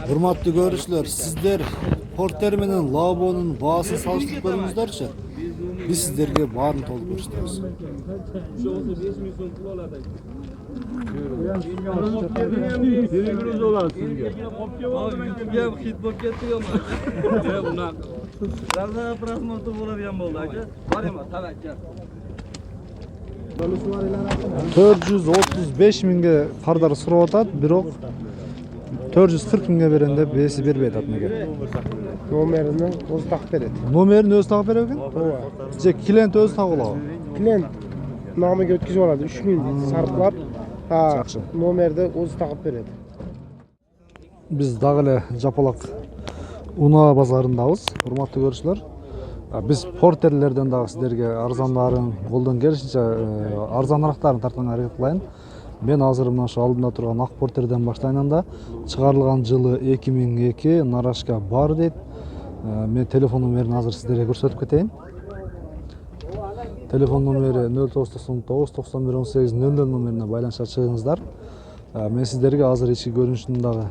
Hurmatlı görüşler, sizler Porter menen Labo'nun bağısı salıştırıp koyuңuzдарчы. Biz sizlerge baарын толук көрсөтөбүз. Төрт жүз отуз беш миңге кардар сурап атат, бирок 440 миңге беренде беси бербейт атмеге. Номерини өзү такып берет. Номерин өзү тагып берет экен? Ооба. Же клиент өзү тагып алабы? Клиент намыга өткөзүп алат. 3000 сарплап, Жакшы. номерди өзү такып берет. Биз дагы эле Жапалак Унаа базарындабыз. Урматтуу көрүүчүлөр. Биз портерлерден дагы сиздерге арзандарын, колдон келишинче арзанырактарын тартканга аракет кылайын. Мен азыр мына ошо алдымда турган ак портерден баштайын анда. Чыгарылган жылы 2002, нарашка бар дейт. Мен телефон номерин азыр сиздерге көрсөтүп кетейин. Телефон номери 0999 91 18 00 номерине байланышка чыгыңыздар. Мен сиздерге азыр ички көрүнүшүн дагы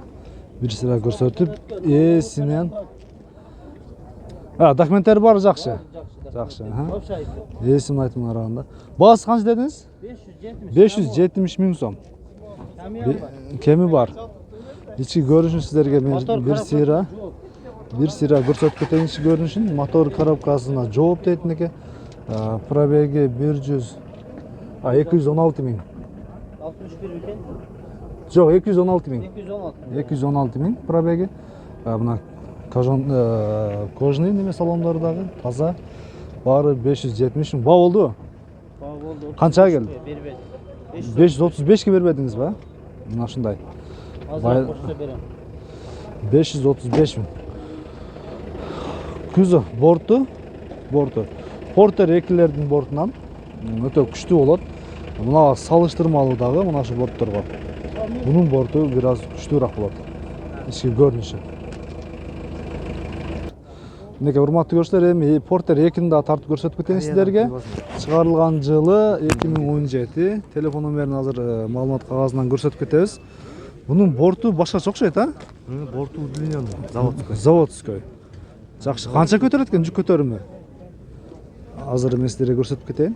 бир сыра көрсөтүп, эсинен документтери бар, жакшы. Жакшы, Эсин айтымын араганда. Баасы канча дедиңиз? 570 миң сом. Кеми бар. Ички көрүнүшүн сиздерге мен бир сыйра көрсөтүп кетейин ички көрүнүшүн. Мотор коробкасына жооп дейт экен. Пробеги 216 миң. 61 екен. Жок, 216 миң. 216. 216 миң пробеги. Мына кожный неме салондору дагы таза. Бары 570 миң. Ба болду? Ба болду. Канчага келди? Бербедим. 535ке бербедиңиз ба? Мына ушундай. Азыр кошсо берем. 535 миң. Күзө борту. Портер экилердин бортунан өтө күчтүү болот. Мына салыштырмалуу дагы мына ушу бортторго. Бунун борту бир аз күчтүүрөөк болот. Ички көрүнүшү. Мынеке урматтуу көрүүчүлөр, эми Портер 2-ни да тартып көрсөтүп кетейин сиздерге. Чыгарылган жылы 2017. Телефон номерин азыр маалымат кагазынан көрсөтүп кетебиз. Бунун борту башкача окшойт, Борту удлинен, Заводской. Жакшы. Канча көтөрөт экен жүк көтөрүмү? Азыр мен сиздерге көрсөтүп кетейин.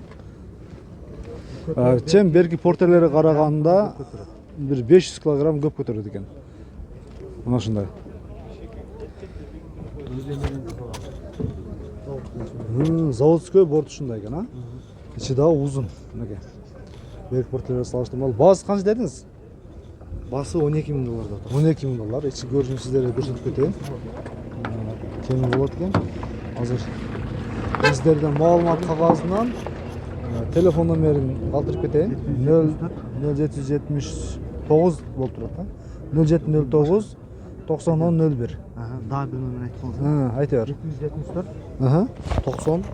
Чем берки портерлерге караганда бир 500 кг көп көтөрөт экен. Мына ушундай. Заводской борт ушундай экен, Ичи дагы узун. Мынеке. Берки портерлерге салыштырмалуу. Баасы канча дедиңиз? Басы 12 миң доллар. 12 миң доллар. Ички көрүнүшүн сиздерге көрсөтүп кетейин. Кеми болот экен. Азыр сиздерден маалымат кагазынан телефон номерин калтырып кетейин. 0779 болуп турат, 0709 901001. Дагы бир номер айтып коюңуз. Айта бер. 274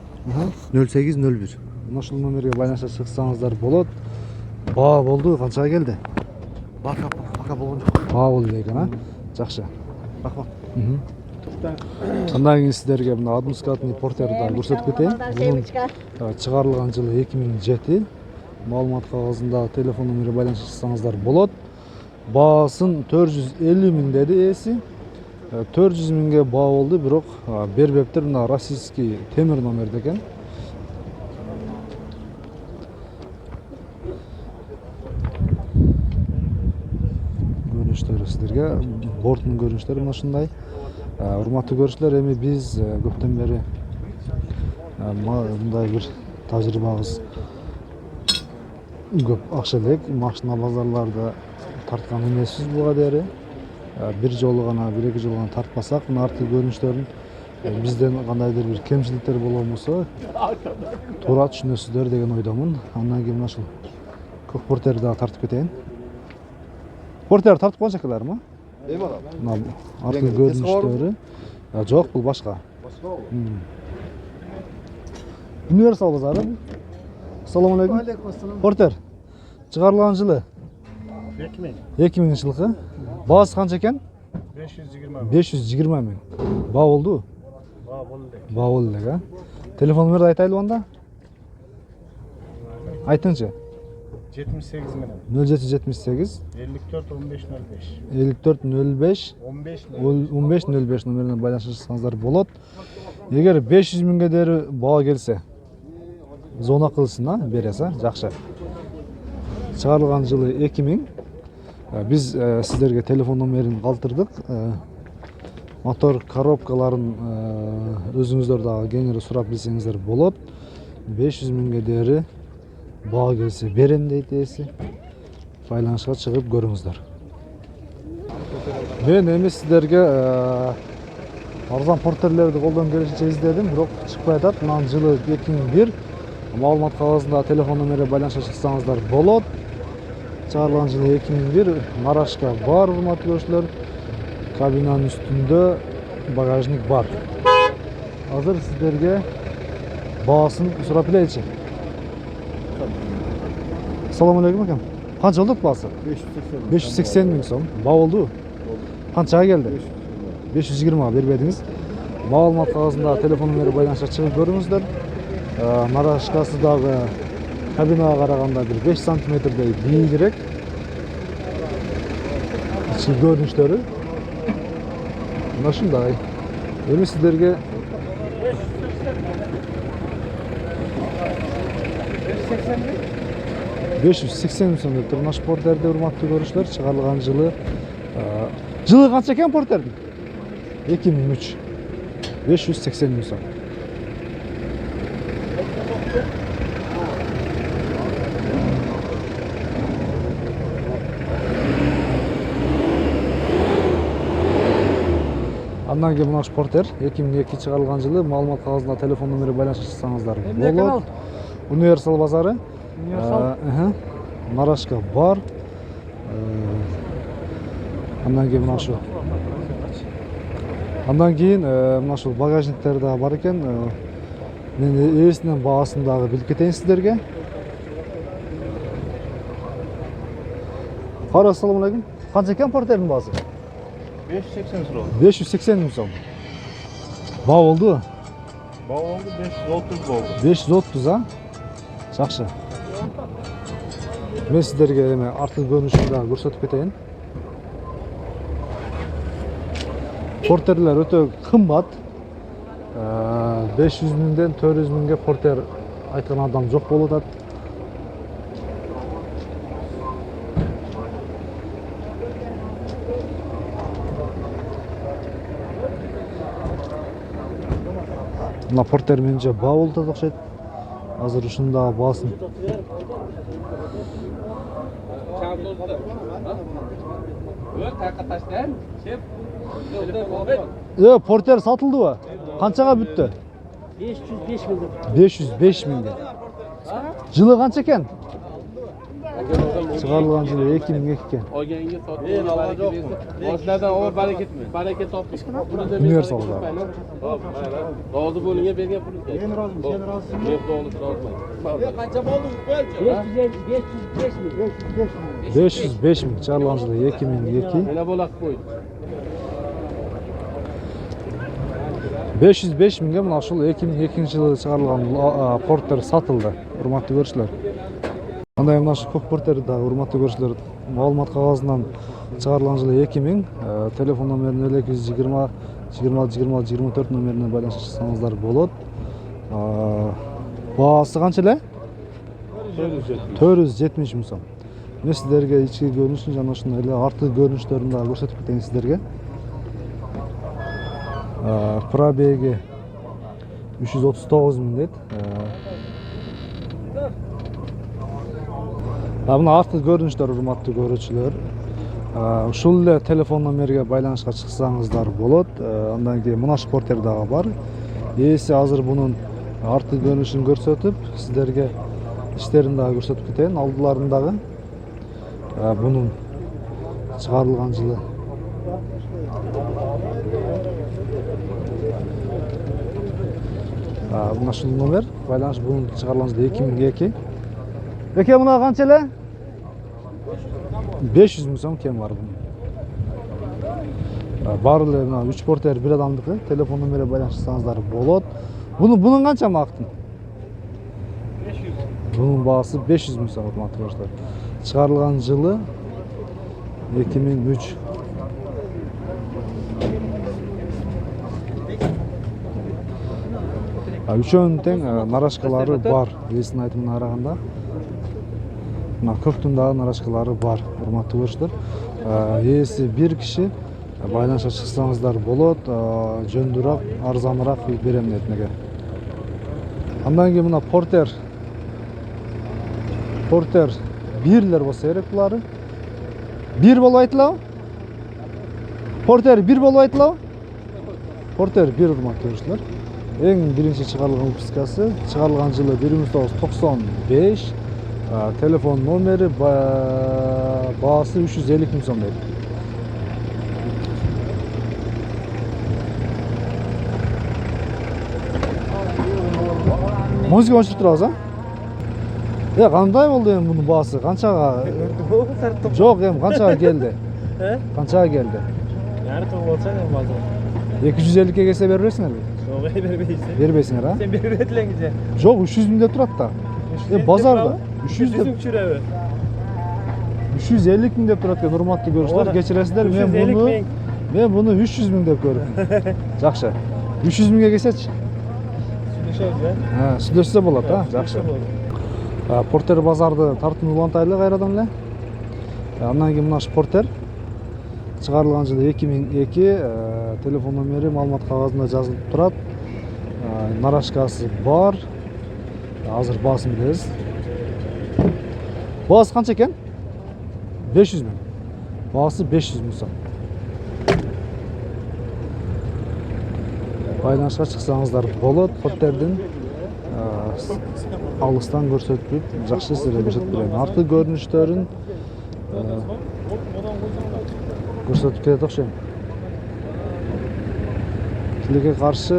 90 0801. Мына ушул номерге байланышка чыксаңыздар болот. Ба болду, канчага келди? Бака болгон жок. Ба болду экен, Жакшы. Рахмат. Андан кийин сиздерге мына односкатный портерди да көрсөтүп кетейин. Бунун чыгарылган жылы 2007. Маалымат кагазында телефон номери байланышка чыксаңыздар болот. Баасын 450 миң деди эси. 400 миңге баа болду, бирок бербептир. Мына российский темир номерде экен. Көрүнүштөрү сиздерге, борттун көрүнүштөрү мына ушундай. Урматтуу көрүүчүлөр, эми биз көптөн бери мындай бир тажрыйбабыз көп акча элек машина базарларда тарткан эмеспиз буга бери. Бир жолу гана, бир эки жолу гана тартпасак, мына арткы көрүнүштөрүн бизден кандайдыр бир кемчиликтер болбосо туура түшүнөсүздөр деген ойдомун. Андан кийин мына ушул көк портерди дагы тартып кетейин. Портер тартып койгон шекелерби? Мына арткы көрүнүштөрү. Жок, бул башка. Универсал базары. Ассаламу алейкум. Портер. Чыгарылган жылы 2000 жылкы. Баасы канча экен? 520 миң. Ба болду? Ба болду элек, Телефон номерди айтайлыбы анда? Айтыңчы. 78 menen. 0778 54 15 05. 54 05 15 15 05 номерine байланышсаңыздар болот. Егер 500 миңге дери баа келсе, зона кылышына бересе, жакшы. Чыгарылган жылы 2000. Биз сиздерге телефон номерин калтырдык. Мотор коробкаларын өзүңүздөр дагы кеңири сурап билсеңиздер болот. 500 миңге дери баа келсе берем дейт ээси. Байланышка чыгып көрүңүздөр. Мен эми сиздерге арзан портерлерди колдон келишинче издедим, бирок чыкпай атат. Мына жылы 2001. Маалымат кагазында телефон номери байланышка чыксаңыздар болот. Чыгарылган жылы 2001. Нарашка бар, урматтуу көрүүчүлөр. Кабинанын үстүндө багажник бар. Азыр сиздерге баасын сурап билейинчи. Assalamu alaikum akam. Qancha oldu baасы? 580 ming so'm. Baa oldu. Qanchaga keldi? 520 бербедиңиz. Маалымат кагазында телефон номери байланышка чыгып көрүңүздөр. Нарашкасы дагы кабинага караганда бир 5 сантиметрдей бийигирээк. Ички көрүнүштөрү мына ушундай. Эми сиздерге 580 миң сом деп тур. Мына портерди урматтуу көрүүчүлөр, чыгарылган жылы канча экен портердин? 2003. 580 миң сом. Андан кийин мына портер 2002 чыгарылган жылы, маалымат кагазында телефон номери байланышка чыксаңыздар болот. Универсал базары. Нарашка бар. Андан кийин мына шу. Андан кийин мына шу багажниктер да бар экен. Мен ээсинен баасын дагы билип кетейин сиздерге. Кара, ассаламу алейкум. Канча экен портердин баасы? 580 сұрау. 580 миң сом. Баа болду? Баа oldu 530 oldu. 530 а? Жакшы. Мен сиздерге эми артқы көрүнүшүн да көрсөтүп кетейин. Портерлер өтө кымбат. 500 миңден 400 миңге портер айткан адам жок болуп атат. Мына портер менимче баа болуп окшойт. Азыр ушунда баасын. Портер сатылдыбы? Канчага бүттү? 505 миң. 505 миңге. Жылы канча экен? Чыгарылган жылы 2002 экен. Olganga sotib baraka bersin. Boshlardan ol baraka topish. Universal da. Rozi bo'lingga bergan pulingiz. Men roziman, sen rozisizmi? Men roziman. Qancha bo'ldi? 505 ming чыгарылган жылы 2002. Mana bo'la qilib qo'ydi. 505 миңге мына ушул 2002 жылы чыгарылган портер сатылды. Урматтуу көрүүчүлөр. Андай мына ушул көк портер да урматтуу көрүүчүлөр, маалымат кагазынан чыгарылган жылы 2000, телефон номери 0220 26 26 24 номерине байланышсаңыздар болот. Баасы канча эле? 470 миң сом. Мен сиздерге ички көрүнүшүн жана ушундай эле арты көрүнүштөрүн да көрсөтүп кетейин сиздерге. Пробеги 339 миң дейт. Мына арты көрүнүштөр урматтуу көрүүчүлөр. Ушул эле телефон номерге байланышка чыксаңыздар болот. Андан кийин мына портер дагы бар. Ээси азыр бунун арты көрүнүшүн көрсөтүп, сиздерге иштерин дагы көрсөтүп кетейин. Алдыларындагы бунун чыгарылган жылы. Мына ушул номер байланыш бунун чыгарылган жылы 2002. Эке мына канча эле? 500 миң сом кем бар бунун. Бар эле мына 3 портер бир адамдыкы. Телефон номери байланышсаңыздар болот. Бунун канча мактын? 500. Bunun baası 500 ming so'm arkadaşlar. Çıkarılgan yılı 2003. Üçөөнүн тең нарашкалары бар. Эсин айтымына караганда. Мына көктүн дагы нарашкалары бар, урматтуу көрүштөр. Ээси бир киши байланышка чыксаңыздар болот, жөндүрөөк, арзаныраак берем дейт неге. Андан кийин мына портер. Портер бирлер болсо керек булары. Бир болуп айтылабы? Портер бир болуп айтылабы? Портер бир урматтуу көрүштөр. Эң биринчи чыгарылган выпускасы, чыгарылган жылы 1995, телефон номери баасы 350 миң сом дейт. Музыка өчүрүп турабыз, кандай болду эми мунун баасы? Канчага? Жок, эми канчага келди? Канчага келди? Yarıtı olsa ne bazen? 250 ке келсе бербейсиңерби? Yok vermeysin. Бербейсиңер, а? Sen bir üretlen gideceksin. Жок, 300 миң деп турат да. Базарда 300 деп 350 миң деп турат экен, урматтуу көрүүчүлөр. Кечиресиздер, мен буну 300 миң деп көрдүм. Жакшы. 300 миңге келсечи? Сүйлөшсө болот, жакшы. Портер базарды тартынып улантайлы кайрадан эле. Андан кийин мына портер чыгарылган жылы 2002, телефон номери маалымат кагазында жазылып турат. Нарашкасы бар. Азыр баасын билебиз. Баасы канча экен? 500 миң. Баасы 500 миң сом. Байланышка чыксаңыздар болот. Портердин алыстан көрсөтүп, жакшы сизерге көрсөтүп берем. Арты көрүнүштөрүн көрсөтүп кетет окшойм. Тилекке каршы